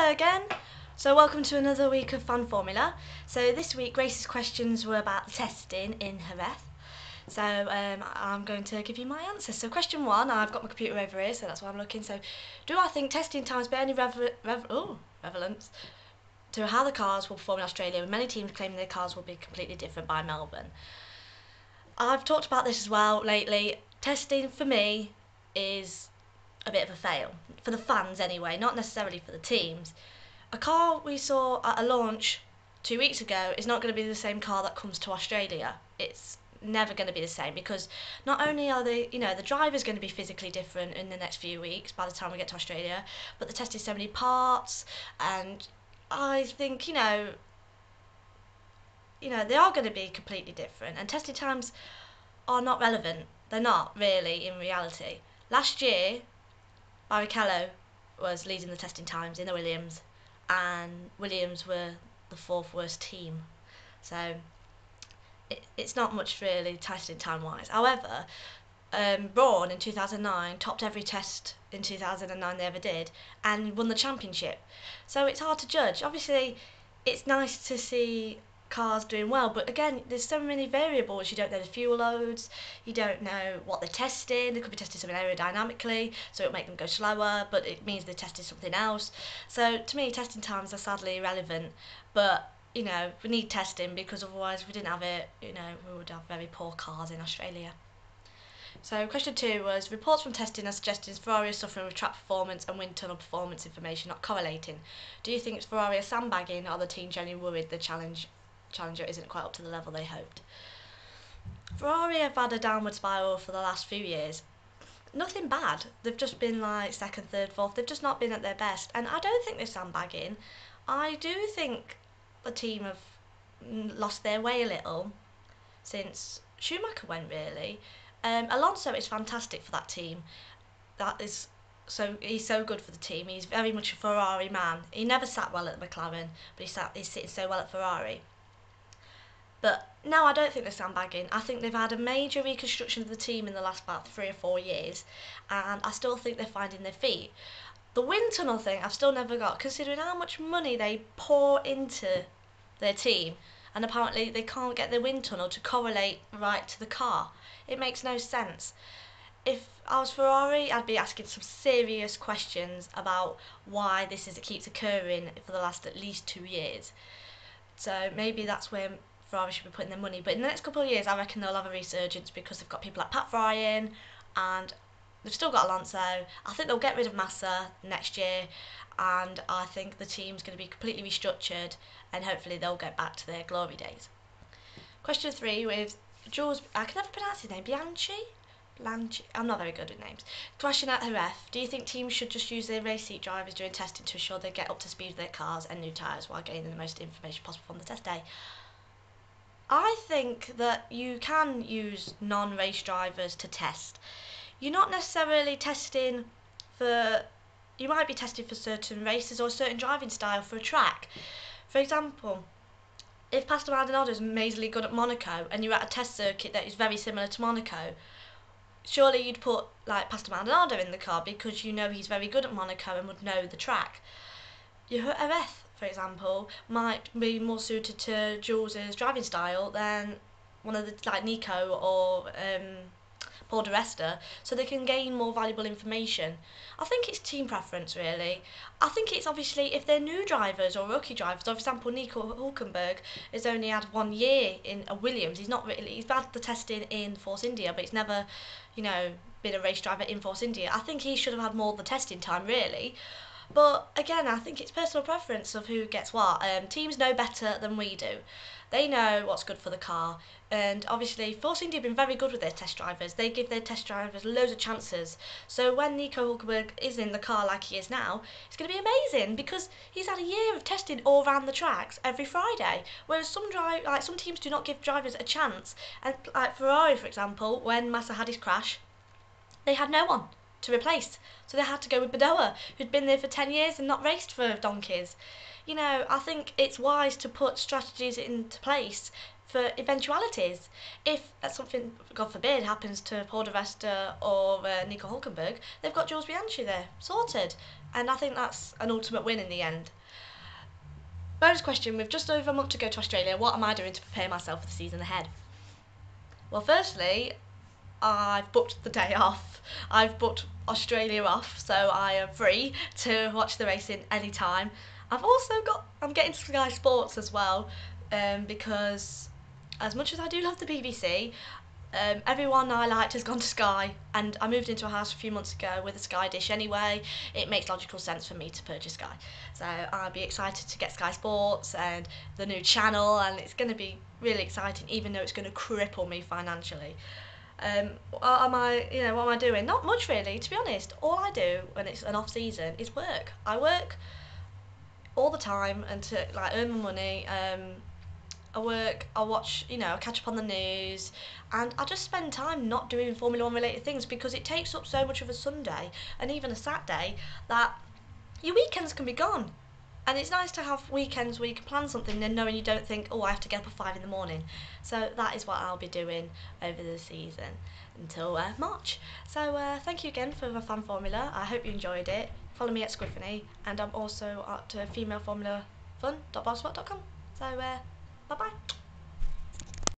Hello again. So welcome to another week of FanFormula. So this week Grace's questions were about the testing in Jerez. So I'm going to give you my answers. So question 1, I've got my computer over here, so that's why I'm looking. So, do I think testing times bear any relevance to how the cars will perform in Australia, with many teams claiming their cars will be completely different by Melbourne? I've talked about this as well lately. Testing for me is a bit of a fail. For the fans anyway, not necessarily for the teams. A car we saw at a launch 2 weeks ago is not going to be the same car that comes to Australia. It's never going to be the same, because not only are the driver's going to be physically different in the next few weeks by the time we get to Australia, but they're testing so many parts, and I think they are going to be completely different, and testing times are not relevant. They're not really in reality. Last year, Barrichello was leading the testing times in the Williams, and Williams were the 4th worst team. So it's not much really testing time wise. However, Brawn in 2009 topped every test in 2009 they ever did and won the championship. So it's hard to judge. Obviously, it's nice to see cars doing well, but again, there's so many variables. You don't know the fuel loads, you don't know what they're testing. They could be testing something aerodynamically, so it'll make them go slower, but it means they're testing something else. So to me, testing times are sadly irrelevant, but we need testing, because otherwise, if we didn't have it, we would have very poor cars in Australia. So question 2 was, reports from testing are suggesting Ferrari is suffering with track performance and wind tunnel performance information not correlating. Do you think it's Ferrari are sandbagging, or are the team genuinely worried the Challenger isn't quite up to the level they hoped? Ferrari have had a downward spiral for the last few years. Nothing bad. They've just been like 2nd, 3rd, 4th. They've just not been at their best. And I don't think they're sandbagging. I do think the team have lost their way a little since Schumacher went, really. Alonso is fantastic for that team. He's so good for the team. He's very much a Ferrari man. He never sat well at McLaren, but he's sitting so well at Ferrari. But no, I don't think they're sandbagging. I think they've had a major reconstruction of the team in the last about 3 or 4 years, and I still think they're finding their feet. The wind tunnel thing I've still never got, considering how much money they pour into their team, and apparently they can't get the wind tunnel to correlate right to the car. It makes no sense. If I was Ferrari, I'd be asking some serious questions about why it keeps occurring for the last at least 2 years. So maybe that's where Ferrari should be putting their money. But in the next couple of years, I reckon they'll have a resurgence, because they've got people like Pat Ryan, and they've still got Alonso. I think they'll get rid of Massa next year, and I think the team's going to be completely restructured, and hopefully they'll get back to their glory days. Question 3 with Jules, I can never pronounce his name, Bianchi? I'm not very good with names. Question at Jerez, do you think teams should just use their race seat drivers during testing to ensure they get up to speed with their cars and new tyres while gaining the most information possible from the test day? I think that you can use non-race drivers to test. You're not necessarily testing for, you might be testing for certain races or a certain driving style for a track. For example, if Pastor Maldonado is amazingly good at Monaco and you're at a test circuit that is very similar to Monaco, surely you'd put like Pastor Maldonado in the car, because he's very good at Monaco and would know the track. Jerez, for example, might be more suited to Jules's driving style than one of the like Nico or Paul di Resta, so they can gain more valuable information. I think it's team preference, really. I think it's obviously if they're new drivers or rookie drivers. For example, Nico Hülkenberg has only had 1 year in a Williams. He's had the testing in Force India, but he's never, been a race driver in Force India. I think he should have had more of the testing time, really. But again, I think it's personal preference of who gets what. Teams know better than we do. They know what's good for the car. And obviously, Force India have been very good with their test drivers. They give their test drivers loads of chances. So when Nico Hülkenberg is in the car like he is now, it's going to be amazing, because he's had a year of testing all around the tracks every Friday. Whereas some teams do not give drivers a chance. And like Ferrari, for example, when Massa had his crash, they had no one to replace. So they had to go with Bedoya, who'd been there for 10 years and not raced for donkeys. I think it's wise to put strategies into place for eventualities. If something, God forbid, happens to Paul di Resta or Nico Hülkenberg, they've got Jules Bianchi there, sorted. And I think that's an ultimate win in the end. bonus question, with just over a month to go to Australia, what am I doing to prepare myself for the season ahead? Well, firstly, I've booked the day off. I've booked Australia off, so I am free to watch the racing anytime. I'm getting Sky Sports as well, because as much as I do love the BBC, everyone I liked has gone to Sky, and I moved into a house a few months ago with a Sky dish anyway. It makes logical sense for me to purchase Sky. So I'll be excited to get Sky Sports and the new channel, and it's going to be really exciting, even though it's going to cripple me financially. What am I doing? Not much really, to be honest. All I do when it's an off season is work. I work all the time and to like earn my money. I work, I watch, I catch up on the news, and I just spend time not doing Formula One related things because it takes up so much of a Sunday and even a Saturday that your weekends can be gone. And it's nice to have weekends where you can plan something and knowing you don't think, oh, I have to get up at 5 in the morning. So that is what I'll be doing over the season until March. So thank you again for the Fan Formula. I hope you enjoyed it. Follow me at Squiffany, and I'm also at femaleformulafun.blogspot.com. So bye bye.